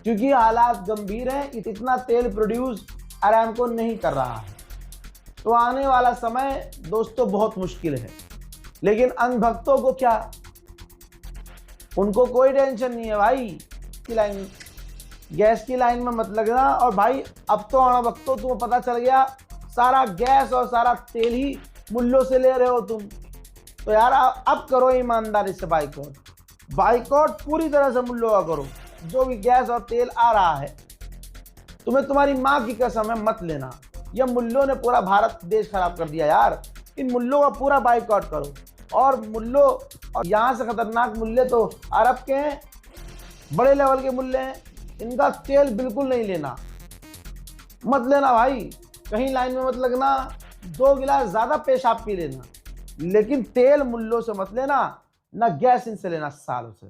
क्योंकि हालात गंभीर हैं, इतना तेल प्रोड्यूस अरामको नहीं कर रहा है। तो आने वाला समय दोस्तों बहुत मुश्किल है। लेकिन अंधभक्तों को क्या, उनको कोई टेंशन नहीं है भाई की लाइन, गैस की लाइन में मत लगना। और भाई अब तो अणभक्तों तुम्हें पता चल गया सारा गैस और सारा तेल ही मुल्लों से ले रहे हो तुम। तो यार अब करो ईमानदारी से बाइकआउट पूरी तरह से मुल्लों का करो। जो भी गैस और तेल आ रहा है, तुम्हें तुम्हारी माँ की कसम है मत लेना। ये मुल्लों ने पूरा भारत देश खराब कर दिया यार। इन मुल्लों का पूरा बाइकआउट करो। और मुल्लों, और यहाँ से खतरनाक मुल्ले तो अरब के हैं, बड़े लेवल के मुल्ले हैं। इनका तेल बिल्कुल नहीं लेना, मत लेना भाई। कहीं लाइन में मत लगना, 2 गिलास ज्यादा पेशाब पी लेना, लेकिन तेल मुल्लों से मत लेना, ना गैस इनसे लेना सालों से।